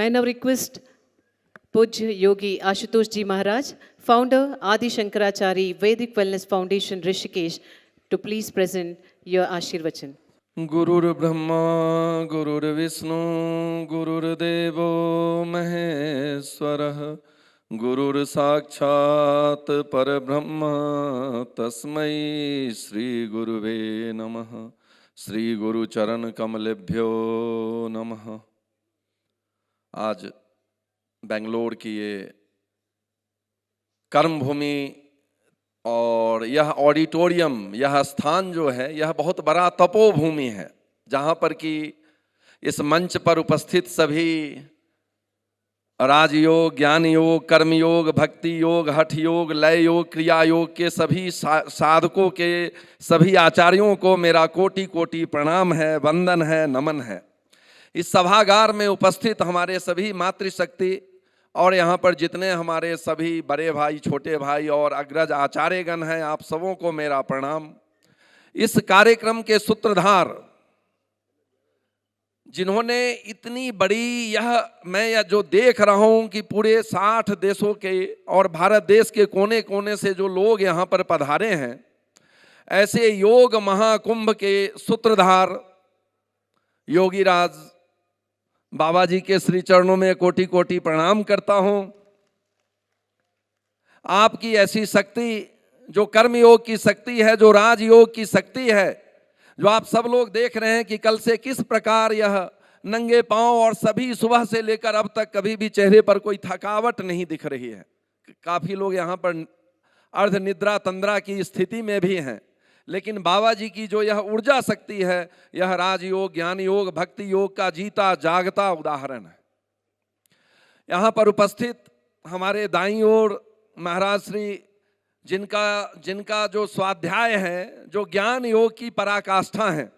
May I now request Pujya Yogi Ashutosh Ji Maharaj, founder Adi Shankarachari Vedic Wellness Foundation Rishikesh, to please present your Ashirvachan. गुरुर् Brahma गुरुर्विष्णु गुरुर्देवो महेश्वरः गुरुर्साक्षात् परब्रह्म तस्मै श्री गुरुवे नमः। श्री गुरु चरण कमलेभ्यो नमः। आज बेंगलोर की ये कर्मभूमि और यह ऑडिटोरियम, यह स्थान जो है, यह बहुत बड़ा तपोभूमि है, जहाँ पर कि इस मंच पर उपस्थित सभी राजयोग, ज्ञान योग, कर्म योग, भक्ति योग, हठ योग, लय योग, क्रिया योग के सभी साधकों के सभी आचार्यों को मेरा कोटि कोटि प्रणाम है, वंदन है, नमन है। इस सभागार में उपस्थित हमारे सभी मातृशक्ति और यहाँ पर जितने हमारे सभी बड़े भाई, छोटे भाई और अग्रज आचार्यगण हैं, आप सबों को मेरा प्रणाम। इस कार्यक्रम के सूत्रधार जिन्होंने इतनी बड़ी मैं जो देख रहा हूँ कि पूरे 60 देशों के और भारत देश के कोने कोने से जो लोग यहाँ पर पधारे हैं, ऐसे योग महाकुंभ के सूत्रधार योगीराज बाबा जी के श्री चरणों में कोटि कोटि प्रणाम करता हूं। आपकी ऐसी शक्ति जो कर्म योग की शक्ति है, जो राजयोग की शक्ति है, जो आप सब लोग देख रहे हैं कि कल से किस प्रकार यह नंगे पांव और सभी सुबह से लेकर अब तक कभी भी चेहरे पर कोई थकावट नहीं दिख रही है। काफी लोग यहाँ पर अर्ध निद्रा तंद्रा की स्थिति में भी हैं, लेकिन बाबा जी की जो यह ऊर्जा शक्ति है, यह राजयोग, ज्ञान योग, भक्ति योग का जीता जागता उदाहरण है। यहाँ पर उपस्थित हमारे दाईं ओर महाराज श्री जिनका जो स्वाध्याय है, जो ज्ञान योग की पराकाष्ठा है,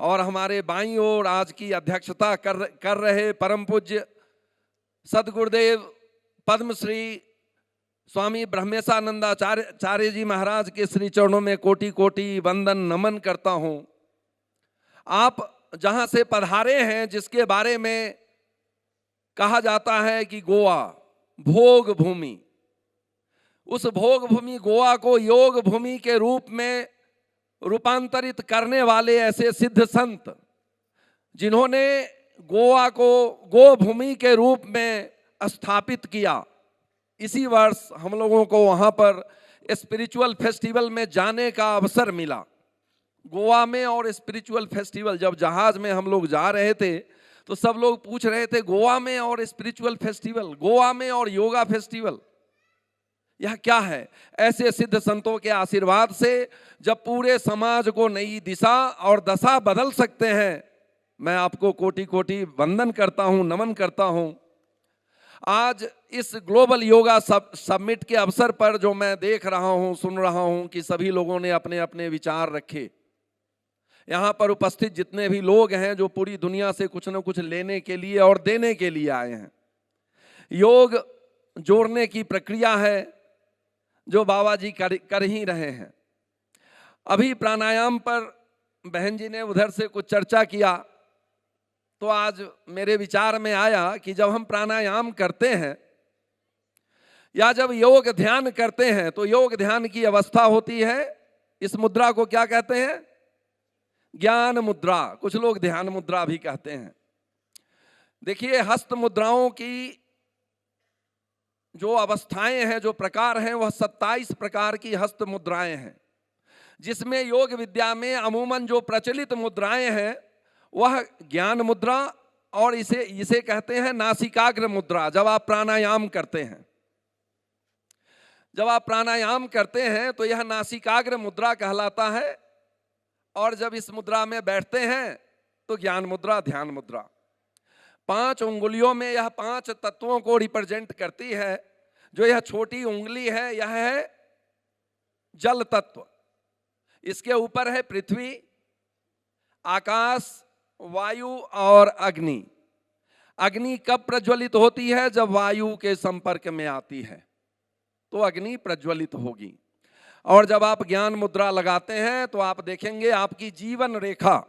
और हमारे बाईं ओर आज की अध्यक्षता कर रहे परम पूज्य सदगुरुदेव पद्मश्री स्वामी ब्रह्मेशानंदाचार्य जी महाराज के श्री चरणों में कोटि कोटि वंदन नमन करता हूं। आप जहां से पधारे हैं, जिसके बारे में कहा जाता है कि गोवा भोग भूमि, उस भोग भूमि गोवा को योग भूमि के रूप में रूपांतरित करने वाले ऐसे सिद्ध संत, जिन्होंने गोवा को गो भूमि के रूप में स्थापित किया। इसी वर्ष हम लोगों को वहाँ पर स्पिरिचुअल फेस्टिवल में जाने का अवसर मिला। गोवा में और स्पिरिचुअल फेस्टिवल, जब जहाज में हम लोग जा रहे थे तो सब लोग पूछ रहे थे, गोवा में और स्पिरिचुअल फेस्टिवल, गोवा में और योगा फेस्टिवल, यह क्या है? ऐसे सिद्ध संतों के आशीर्वाद से जब पूरे समाज को नई दिशा और दशा बदल सकते हैं, मैं आपको कोटि कोटि वंदन करता हूँ, नमन करता हूँ। आज इस ग्लोबल योगा समिट के अवसर पर जो मैं देख रहा हूं, सुन रहा हूं कि सभी लोगों ने अपने अपने विचार रखे। यहाँ पर उपस्थित जितने भी लोग हैं, जो पूरी दुनिया से कुछ न कुछ लेने के लिए और देने के लिए आए हैं। योग जोड़ने की प्रक्रिया है जो बाबा जी कर ही रहे हैं। अभी प्राणायाम पर बहन जी ने उधर से कुछ चर्चा किया, तो आज मेरे विचार में आया कि जब हम प्राणायाम करते हैं या जब योग ध्यान करते हैं, तो योग ध्यान की अवस्था होती है, इस मुद्रा को क्या कहते हैं? ज्ञान मुद्रा, कुछ लोग ध्यान मुद्रा भी कहते हैं। देखिए, हस्त मुद्राओं की जो अवस्थाएं हैं, जो प्रकार हैं, वह 27 प्रकार की हस्त मुद्राएं हैं, जिसमें योग विद्या में अमूमन जो प्रचलित मुद्राएं हैं वह ज्ञान मुद्रा और इसे कहते हैं नासिकाग्र मुद्रा। जब आप प्राणायाम करते हैं, जब आप प्राणायाम करते हैं तो यह नासिकाग्र मुद्रा कहलाता है, और जब इस मुद्रा में बैठते हैं तो ज्ञान मुद्रा, ध्यान मुद्रा। 5 उंगलियों में यह 5 तत्वों को रिप्रेजेंट करती है। जो यह छोटी उंगली है, यह है जल तत्व, इसके ऊपर है पृथ्वी, आकाश, वायु और अग्नि। अग्नि कब प्रज्वलित होती है? जब वायु के संपर्क में आती है तो अग्नि प्रज्वलित होगी। और जब आप ज्ञान मुद्रा लगाते हैं तो आप देखेंगे आपकी जीवन रेखा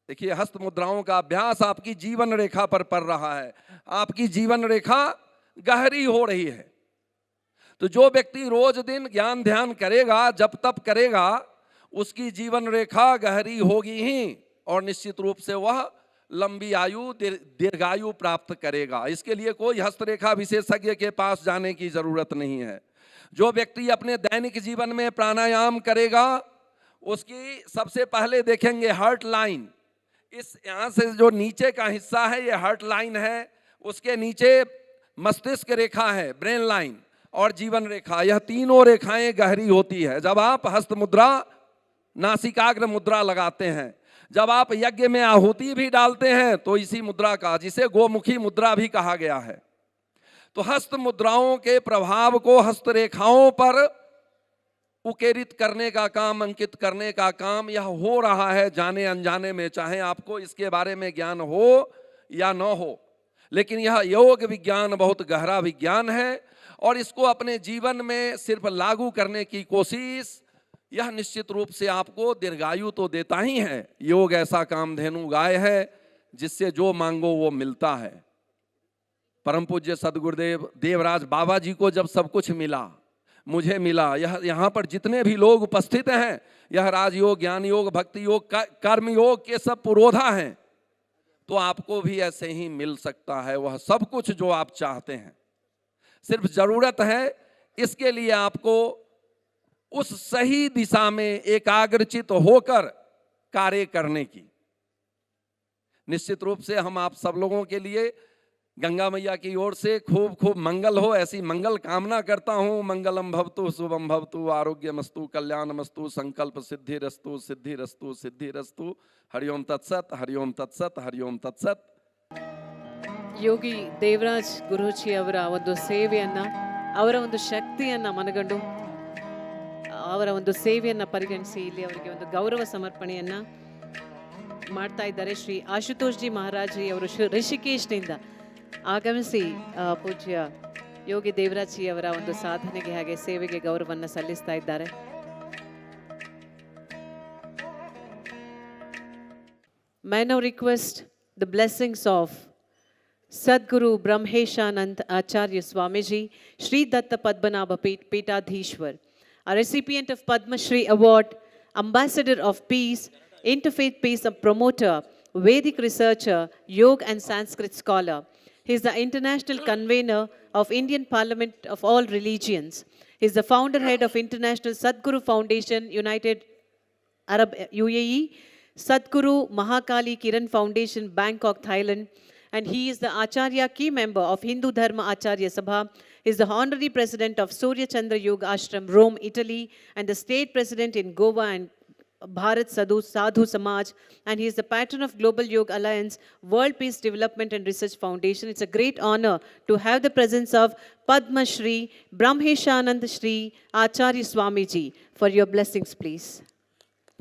देखिए, हस्त मुद्राओं का अभ्यास आपकी जीवन रेखा पर पड़ रहा है, आपकी जीवन रेखा गहरी हो रही है। तो जो व्यक्ति रोज दिन ज्ञान ध्यान करेगा, जप तप करेगा, उसकी जीवन रेखा गहरी होगी ही, और निश्चित रूप से वह लंबी आयु दीर्घायु प्राप्त करेगा। इसके लिए कोई हस्तरेखा विशेषज्ञ के पास जाने की जरूरत नहीं है। जो व्यक्ति अपने दैनिक जीवन में प्राणायाम करेगा, उसकी सबसे पहले देखेंगे हार्ट लाइन। इस यहाँ से जो नीचे का हिस्सा है, ये हार्ट लाइन है, उसके नीचे मस्तिष्क रेखा है, ब्रेन लाइन, और जीवन रेखा। यह तीनों रेखाएं गहरी होती है। जब आप हस्त मुद्रा, नासिकाग्र मुद्रा लगाते हैं, जब आप यज्ञ में आहुति भी डालते हैं, तो इसी मुद्रा का, जिसे गोमुखी मुद्रा भी कहा गया है। तो हस्त मुद्राओं के प्रभाव को हस्तरेखाओं पर उकेरित करने का काम, अंकित करने का काम यह हो रहा है, जाने अनजाने में, चाहे आपको इसके बारे में ज्ञान हो या न हो। लेकिन यह योग विज्ञान बहुत गहरा विज्ञान है, और इसको अपने जीवन में सिर्फ लागू करने की कोशिश, यह निश्चित रूप से आपको दीर्घायु तो देता ही है। योग ऐसा कामधेनु गाय है जिससे जो मांगो वो मिलता है। परम पूज्य सदगुरुदेव देवराज बाबा जी को जब सब कुछ मिला, मुझे मिला, यह यहाँ पर जितने भी लोग उपस्थित हैं, यह राजयोग, ज्ञान योग, भक्ति योग, कर्म योग के सब पुरोधा हैं, तो आपको भी ऐसे ही मिल सकता है वह सब कुछ जो आप चाहते हैं। सिर्फ जरूरत है इसके लिए आपको उस सही दिशा में एकाग्रचित होकर कार्य करने की। निश्चित रूप से हम आप सब लोगों के लिए गंगा मैया की ओर से खूब खूब मंगल हो, ऐसी मंगल कामना करता हूं। मंगलम भवतु, शुभम भवतु, आरोग्यमस्तु, कल्याणमस्तु, संकल्प सिद्धिरस्तु, सिद्धिरस्तु, सिद्धिरस्तु। हरिओम तत्सत, हरिओम तत्सत, हरिओम तत्सत। ಯೋಗಿ ದೇವರಾಜ್ ಗುರೂಜಿ ಅವರ ಒಂದು ಸೇವೆಯನ್ನ, ಅವರ ಒಂದು ಶಕ್ತಿಯನ್ನ ಮನಗಂಡು, ಅವರ ಒಂದು ಸೇವೆಯನ್ನ ಪರಿಗಣಿಸಿ ಇಲ್ಲಿ ಅವರಿಗೆ ಒಂದು ಗೌರವ ಸಮರ್ಪಣೆಯನ್ನ ಮಾಡ್ತಾ ಇದ್ದಾರೆ. ಶ್ರೀ ಆಶುತೋಷ್ ಜಿ ಮಹಾರಾಜ್ ಜಿ ಅವರು ಋಷಿಕೇಶ್ನಿಂದ ಆಗಮಿಸಿ ಪೂಜ್ಯ ಯೋಗಿ ದೇವರಾಜ್ ಜಿ ಅವರ ಒಂದು ಸಾಧನೆಗೆ ಹಾಗೆ ಸೇವೆಗೆ ಗೌರವವನ್ನು ಸಲ್ಲಿಸ್ತಾ ಇದ್ದಾರೆ. May now request the blessings of Sadguru Brahmeshanand Acharya Swamiji, Sri Datta Padmanabha Peetadhishwar, a recipient of Padma Shri Award, Ambassador of Peace, Interfaith Peace Promoter, Vedic Researcher, Yoga and Sanskrit Scholar. He is the International Convener of Indian Parliament of All Religions. He is the founder head of International Sadguru Foundation, United Arab UAE, Sadguru Mahakali Kiran Foundation, Bangkok, Thailand. And he is the Acharya key member of Hindu Dharma Acharya Sabha. He is the honorary president of Surya Chandra Yoga Ashram, Rome, Italy, and the state president in Goa and Bharat Sadhu Samaj. And he is the patron of Global Yoga Alliance, World Peace Development and Research Foundation. It's a great honor to have the presence of Padma Shri Brahmeshanand Shri Acharya Swamiji. For your blessings, please.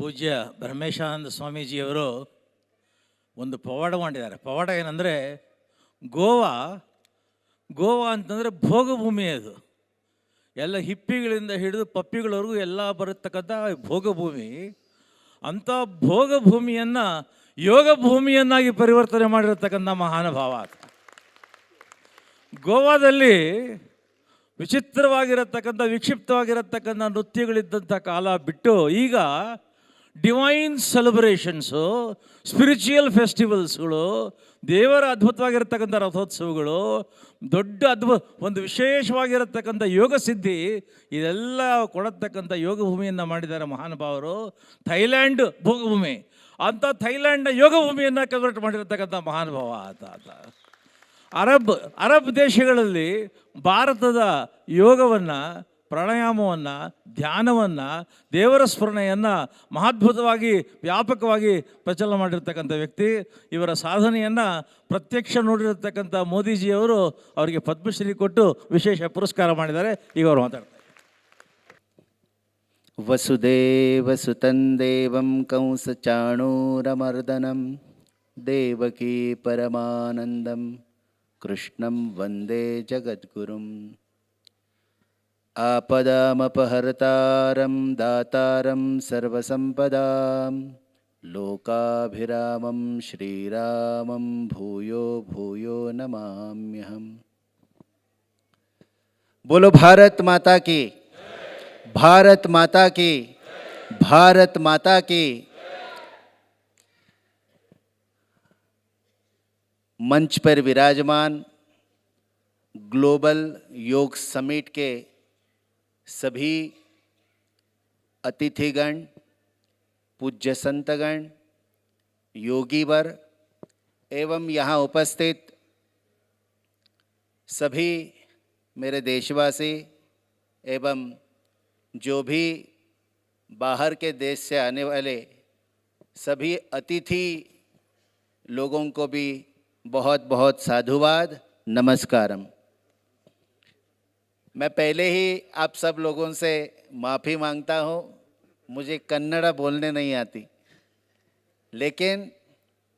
ಪೂಜ್ಯ ಬ್ರಹ್ಮೇಶಾನಂದ ಸ್ವಾಮೀಜಿಯವರು ಒಂದು ಪವಾಡ ಮಾಡಿದ್ದಾರೆ. ಪವಾಡ ಏನಂದರೆ, ಗೋವಾ ಅಂತಂದರೆ ಭೋಗಭೂಮಿ. ಅದು ಎಲ್ಲ ಹಿಪ್ಪಿಗಳಿಂದ ಹಿಡಿದು ಪಪ್ಪಿಗಳವರೆಗೂ ಎಲ್ಲ ಬರತಕ್ಕಂಥ ಭೋಗಭೂಮಿ. ಅಂಥ ಭೋಗಭೂಮಿಯನ್ನು ಯೋಗ ಭೂಮಿಯನ್ನಾಗಿ ಪರಿವರ್ತನೆ ಮಾಡಿರತಕ್ಕಂಥ ಮಹಾನುಭಾವ. ಗೋವಾದಲ್ಲಿ ವಿಚಿತ್ರವಾಗಿರತಕ್ಕಂಥ, ವಿಕ್ಷಿಪ್ತವಾಗಿರತಕ್ಕಂಥ ನೃತ್ಯಗಳಿದ್ದಂಥ ಕಾಲ ಬಿಟ್ಟು ಈಗ ಡಿವೈನ್ ಸೆಲೆಬ್ರೇಷನ್ಸು, ಸ್ಪಿರಿಚುವಲ್ ಫೆಸ್ಟಿವಲ್ಸ್ಗಳು, ದೇವರ ಅದ್ಭುತವಾಗಿರತಕ್ಕಂಥ ರಥೋತ್ಸವಗಳು, ದೊಡ್ಡ ಒಂದು ವಿಶೇಷವಾಗಿರತಕ್ಕಂಥ ಯೋಗ ಸಿದ್ಧಿ, ಇದೆಲ್ಲ ಕೊಡತಕ್ಕಂಥ ಯೋಗ ಭೂಮಿಯನ್ನು ಮಾಡಿದ್ದಾರೆ ಮಹಾನುಭಾವರು. ಥೈಲ್ಯಾಂಡ್ ಭೋಗಭೂಮಿ, ಅಂಥ ಥೈಲ್ಯಾಂಡ್ನ ಯೋಗ ಭೂಮಿಯನ್ನು ಕನ್ವರ್ಟ್ ಮಾಡಿರತಕ್ಕಂಥ ಮಹಾನುಭಾವ ಆತ. ಅರಬ್ ದೇಶಗಳಲ್ಲಿ ಭಾರತದ ಯೋಗವನ್ನು, ಪ್ರಾಣಾಯಾಮವನ್ನು, ಧ್ಯಾನವನ್ನು, ದೇವರ ಸ್ಮರಣೆಯನ್ನು ಮಹಾದ್ಭುತವಾಗಿ ವ್ಯಾಪಕವಾಗಿ ಪ್ರಚಲನ ಮಾಡಿರ್ತಕ್ಕಂಥ ವ್ಯಕ್ತಿ. ಇವರ ಸಾಧನೆಯನ್ನು ಪ್ರತ್ಯಕ್ಷ ನೋಡಿರತಕ್ಕಂಥ ಮೋದಿಜಿಯವರು ಅವರಿಗೆ ಪದ್ಮಶ್ರೀ ಕೊಟ್ಟು ವಿಶೇಷ ಪುರಸ್ಕಾರ ಮಾಡಿದ್ದಾರೆ. ಈಗ ಅವರು ಮಾತಾಡ್ತಾರೆ. ವಸುದೇವಸುತಂ ದೇವಂ ಕಂಸಚಾಣೂರಮರ್ದನಂ ದೇವಕೀ ಪರಮಾನಂದಂ ಕೃಷ್ಣಂ ವಂದೇ ಜಗದ್ಗುರುಂ. आपदामपहर्तारं दातारं सर्वसम्पदां लोकाभिरामं श्रीरामं भूयो भूयो नमाम्यहम्। बोलो भारत माता की, भारत माता की, भारत माता की। मंच पर विराजमान ग्लोबल योग समिट के सभी अतिथिगण, पूज्य संतगण, योगीवर एवं यहाँ उपस्थित सभी मेरे देशवासी एवं जो भी बाहर के देश से आने वाले सभी अतिथि लोगों को भी बहुत बहुत साधुवाद, नमस्कारम। मैं पहले ही आप सब लोगों से माफ़ी मांगता हूँ, मुझे कन्नड़ बोलने नहीं आती, लेकिन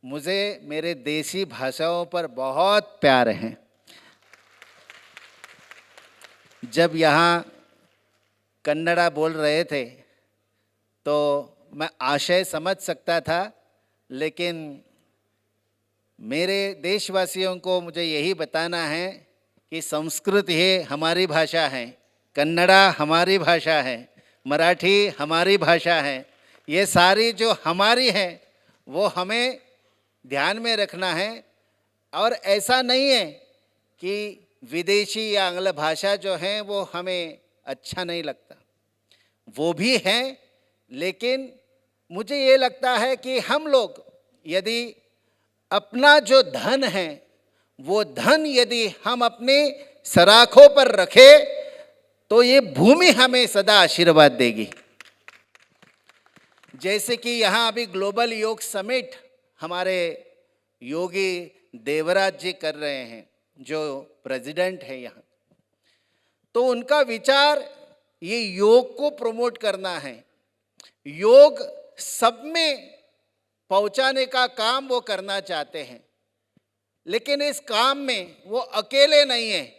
मुझे मेरे देसी भाषाओं पर बहुत प्यार है। जब यहाँ कन्नड़ा बोल रहे थे तो मैं आशय समझ सकता था, लेकिन मेरे देशवासियों को मुझे यही बताना है कि संस्कृत ही हमारी भाषा है, कन्नड़ा हमारी भाषा है, मराठी हमारी भाषा है। ये सारी जो हमारी है वो हमें ध्यान में रखना है। और ऐसा नहीं है कि विदेशी या आंग्ल भाषा जो है वो हमें अच्छा नहीं लगता, वो भी है, लेकिन मुझे ये लगता है कि हम लोग यदि अपना जो धन है वो धन यदि हम अपने सराखों पर रखें तो ये भूमि हमें सदा आशीर्वाद देगी। जैसे कि यहाँ अभी ग्लोबल योग समिट हमारे योगी देवराज जी कर रहे हैं, जो प्रेसिडेंट है यहाँ, तो उनका विचार ये योग को प्रमोट करना है, योग सब में पहुंचाने का काम वो करना चाहते हैं। लेकिन इस काम में वो अकेले नहीं हैं,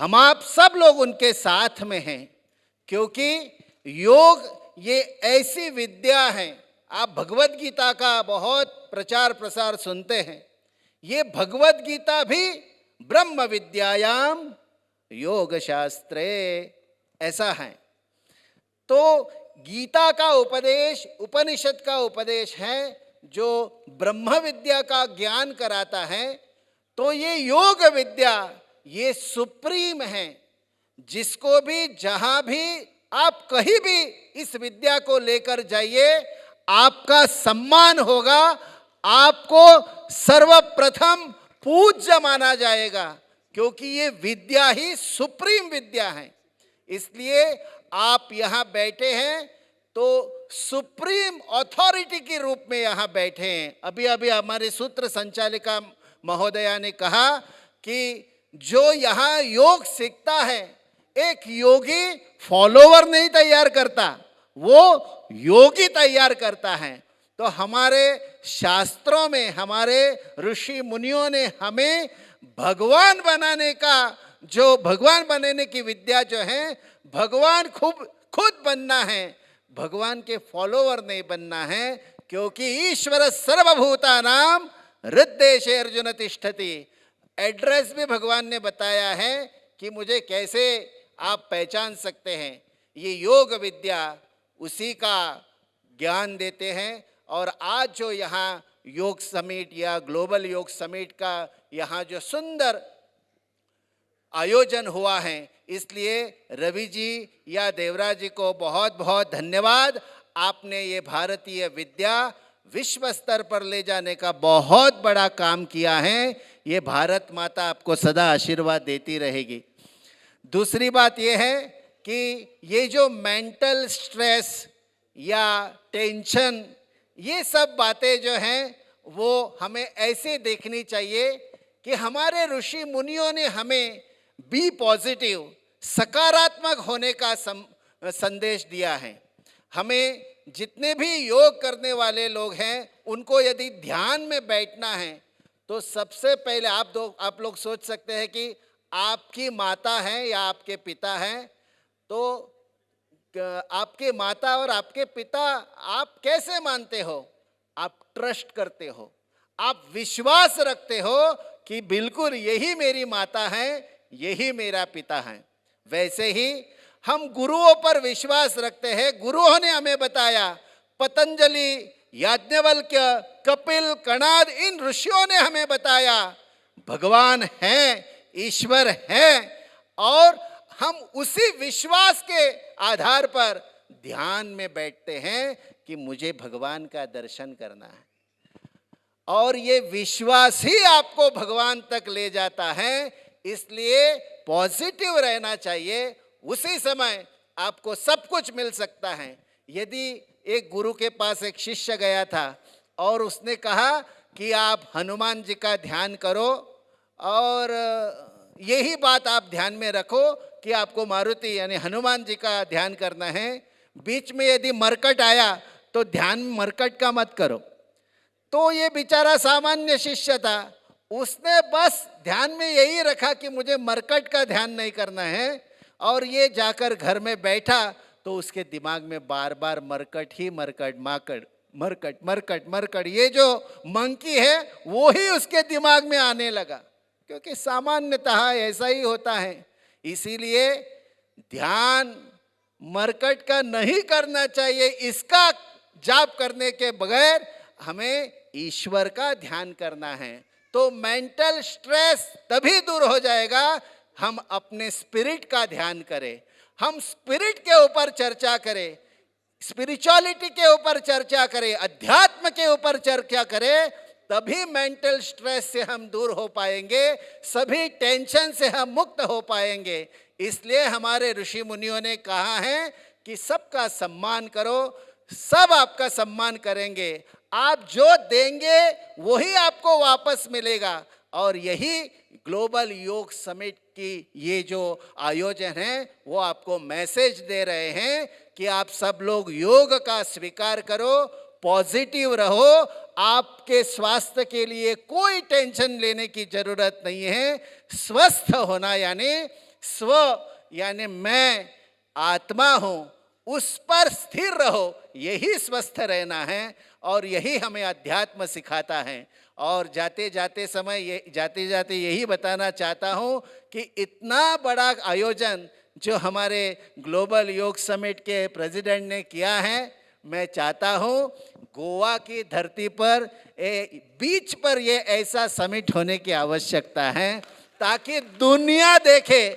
हम आप सब लोग उनके साथ में हैं, क्योंकि योग ये ऐसी विद्या है। आप भगवत गीता का बहुत प्रचार प्रसार सुनते हैं, ये भगवत गीता भी ब्रह्म विद्यायाम योग शास्त्रे ऐसा है। तो गीता का उपदेश, उपनिषद का उपदेश है जो ब्रह्म विद्या का ज्ञान कराता है। तो ये योग विद्या ये सुप्रीम है, जिसको भी जहां भी आप कहीं भी इस विद्या को लेकर जाइए आपका सम्मान होगा, आपको सर्वप्रथम पूज्य माना जाएगा, क्योंकि ये विद्या ही सुप्रीम विद्या है। इसलिए आप यहाँ बैठे हैं तो सुप्रीम अथॉरिटी के रूप में यहाँ बैठे हैं। अभी अभी हमारे सूत्र संचालिका महोदया ने कहा कि जो यहाँ योग सीखता है, एक योगी फॉलोवर नहीं तैयार करता, वो योगी तैयार करता है। तो हमारे शास्त्रों में हमारे ऋषि मुनियों ने हमें भगवान बनाने का, जो भगवान बनाने की विद्या जो है, भगवान खुद बनना है, भगवान के फॉलोवर नहीं बनना है, क्योंकि ईश्वर सर्वभूतानां हृद्देशे अर्जुन तिष्ठति। एड्रेस भी भगवान ने बताया है कि मुझे कैसे आप पहचान सकते हैं। ये योग विद्या उसी का ज्ञान देते हैं। और आज जो यहाँ योग समिट या ग्लोबल योग समिट का यहाँ जो सुंदर आयोजन हुआ है, इसलिए रवि जी या देवराज जी को बहुत बहुत धन्यवाद। आपने ये भारतीय विद्या विश्व स्तर पर ले जाने का बहुत बड़ा काम किया है। ये भारत माता आपको सदा आशीर्वाद देती रहेगी। दूसरी बात ये है कि ये जो मेंटल स्ट्रेस या टेंशन, ये सब बातें जो हैं वो हमें ऐसे देखनी चाहिए कि हमारे ऋषि मुनियों ने हमें बी पॉजिटिव, सकारात्मक होने का संदेश दिया है। हमें जितने भी योग करने वाले लोग हैं उनको यदि ध्यान में बैठना है तो सबसे पहले आप लोग सोच सकते हैं कि आपकी माता है या आपके पिता हैं, तो आपके माता और आपके पिता आप कैसे मानते हो? आप ट्रस्ट करते हो, आप विश्वास रखते हो कि बिल्कुल यही मेरी माता है, यही मेरा पिता है। वैसे ही हम गुरुओं पर विश्वास रखते हैं। गुरुओं ने हमें बताया, पतंजलि, याज्ञवल्क्य, कपिल, कणाद, इन ऋषियों ने हमें बताया भगवान है, ईश्वर है, और हम उसी विश्वास के आधार पर ध्यान में बैठते हैं कि मुझे भगवान का दर्शन करना है। और ये विश्वास ही आपको भगवान तक ले जाता है। इसलिए पॉजिटिव रहना चाहिए। उसी समय आपको सब कुछ मिल सकता है। यदि एक गुरु के पास एक शिष्य गया था और उसने कहा कि आप हनुमान जी का ध्यान करो और यही बात आप ध्यान में रखो कि आपको मारुति यानी हनुमान जी का ध्यान करना है। बीच में यदि मरकट आया तो ध्यान मरकट का मत करो। तो ये बेचारा सामान्य शिष्य था, उसने बस ध्यान में यही रखा कि मुझे मरकट का ध्यान नहीं करना है, और ये जाकर घर में बैठा तो उसके दिमाग में बार बार मरकट ही मरकट, माकड़, मरकट मरकट मरकट, ये जो मंकी है वो ही उसके दिमाग में आने लगा, क्योंकि सामान्यतः ऐसा ही होता है। इसीलिए ध्यान मरकट का नहीं करना चाहिए। इसका जाप करने के बगैर हमें ईश्वर का ध्यान करना है। तो मेंटल स्ट्रेस तभी दूर हो जाएगा हम अपने स्पिरिट का ध्यान करें, हम स्पिरिट के ऊपर चर्चा करें, स्पिरिचुअलिटी के ऊपर चर्चा करें, अध्यात्म के ऊपर चर्चा करें, तभी मेंटल स्ट्रेस से हम दूर हो पाएंगे, सभी टेंशन से हम मुक्त हो पाएंगे। इसलिए हमारे ऋषि मुनियों ने कहा है कि सबका सम्मान करो, सब आपका सम्मान करेंगे, आप जो देंगे वही आपको वापस मिलेगा। और यही ग्लोबल योग समिट की ये जो आयोजन है वो आपको मैसेज दे रहे हैं कि आप सब लोग योग का स्वीकार करो, पॉजिटिव रहो, आपके स्वास्थ्य के लिए कोई टेंशन लेने की जरूरत नहीं है। स्वस्थ होना यानी स्व यानी मैं आत्मा हूँ, उस पर स्थिर रहो, यही स्वस्थ रहना है और यही हमें अध्यात्म सिखाता है। और जाते जाते यही बताना चाहता हूँ कि इतना बड़ा आयोजन जो हमारे ग्लोबल योग समिट के प्रेसिडेंट ने किया है, मैं चाहता हूँ गोवा की धरती पर बीच पर ये ऐसा समिट होने की आवश्यकता है, ताकि दुनिया देखे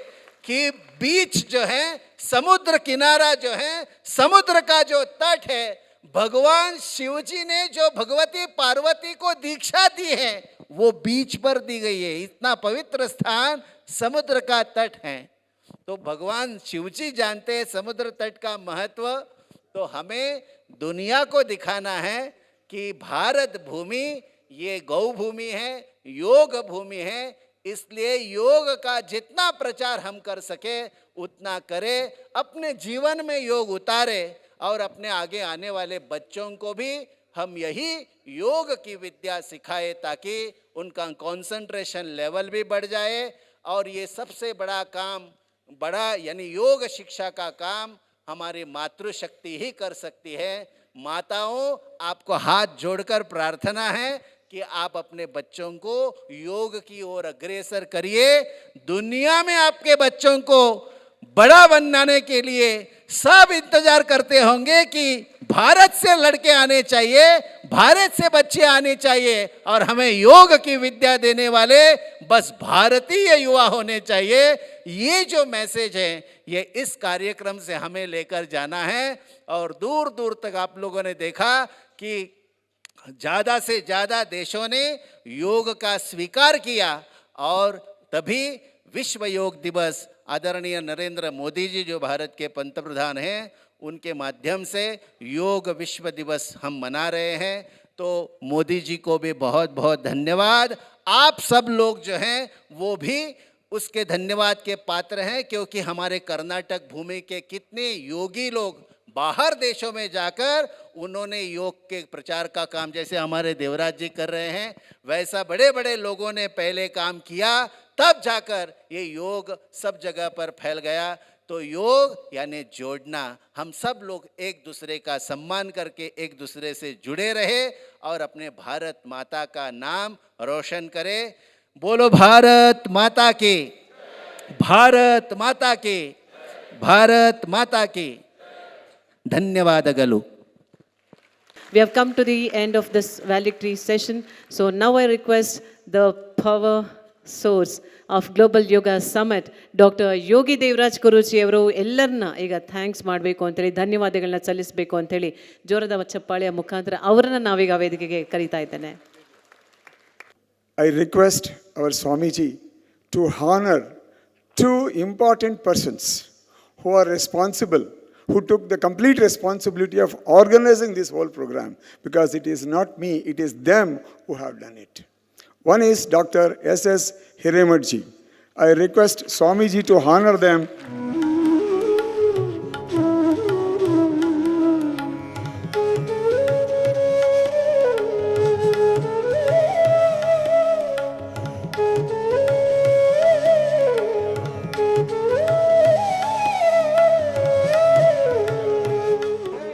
कि बीच जो है, समुद्र किनारा जो है, समुद्र का जो तट है, भगवान शिव जी ने जो भगवती पार्वती को दीक्षा दी है वो बीच पर दी गई है। इतना पवित्र स्थान समुद्र का तट है। तो भगवान शिव जी जानते हैं समुद्र तट का महत्व। तो हमें दुनिया को दिखाना है कि भारत भूमि ये गौ भूमि है, योग भूमि है। इसलिए योग का जितना प्रचार हम कर सके उतना करें, अपने जीवन में योग उतारे और अपने आगे आने वाले बच्चों को भी हम यही योग की विद्या सिखाए, ताकि उनका कंसंट्रेशन लेवल भी बढ़ जाए। और ये सबसे बड़ा काम, बड़ा यानी योग शिक्षा का काम हमारी मातृशक्ति ही कर सकती है। माताओं, आपको हाथ जोड़कर प्रार्थना है कि आप अपने बच्चों को योग की ओर अग्रसर करिए। दुनिया में आपके बच्चों को बड़ा बनाने के लिए सब इंतजार करते होंगे कि भारत से लड़के आने चाहिए, भारत से बच्चे आने चाहिए, और हमें योग की विद्या देने वाले बस भारतीय युवा होने चाहिए। ये जो मैसेज है ये इस कार्यक्रम से हमें लेकर जाना है। और दूर दूर तक आप लोगों ने देखा कि ज़्यादा से ज़्यादा देशों ने योग का स्वीकार किया, और तभी विश्व योग दिवस आदरणीय नरेंद्र मोदी जी जो भारत के पंतप्रधान हैं, उनके माध्यम से योग विश्व दिवस हम मना रहे हैं। तो मोदी जी को भी बहुत बहुत धन्यवाद। आप सब लोग जो हैं वो भी उसके धन्यवाद के पात्र हैं, क्योंकि हमारे कर्नाटक भूमि के कितने योगी लोग बाहर देशों में जाकर उन्होंने योग के प्रचार का काम, जैसे हमारे देवराज जी कर रहे हैं, वैसा बड़े बड़े लोगों ने पहले काम किया, तब जाकर ये योग सब जगह पर फैल गया। तो योग यानी जोड़ना। हम सब लोग एक दूसरे का सम्मान करके एक दूसरे से जुड़े रहे और अपने भारत माता का नाम रोशन करें। बोलो भारत माता की, भारत माता की, भारत माता की। धन्यवाद अगलू। We have come to the end of this valedictory session. So now I request the power source of Global Yoga Summit, Dr. Yogi Devaraj Guruji ಅವರು ಎಲ್ಲರನ್ನ ಈಗ ಥ್ಯಾಂಕ್ಸ್ ಮಾಡಬೇಕು ಅಂತೇಳಿ, ಧನ್ಯವಾದಗಳನ್ನ ಸಲ್ಲಿಸಬೇಕು ಅಂತೇಳಿ ಜೋರದ ಚಪ್ಪಾಳೆಯ ಮುಖಾಂತರ ಅವರನ್ನ ನಾವೀಗ ವೇದಿಕೆಗೆ ಕರೀತಾ ಇದ್ದೇನೆ. I request our Swamiji to honor two important persons who are responsible, who took the complete responsibility of organizing this whole program, because it is not me, it is them who have done it. One is Dr. S.S. Hiremadji. I request Swamiji to honor them.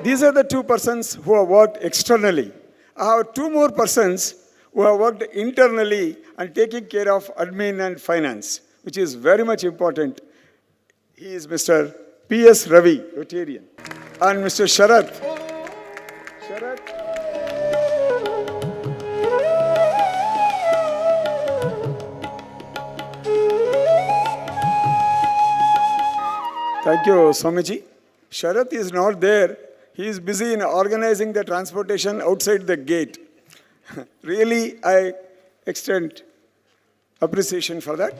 These are the two persons who have worked externally. I have two more persons who have worked internally and taking care of admin and finance, which is very much important. He is Mr. P.S. Ravi, Rotarian, and Mr. Sharat. Thank you, Swamiji. Sharat is not there. He is busy in organizing the transportation outside the gate. Really, I extend appreciation for that.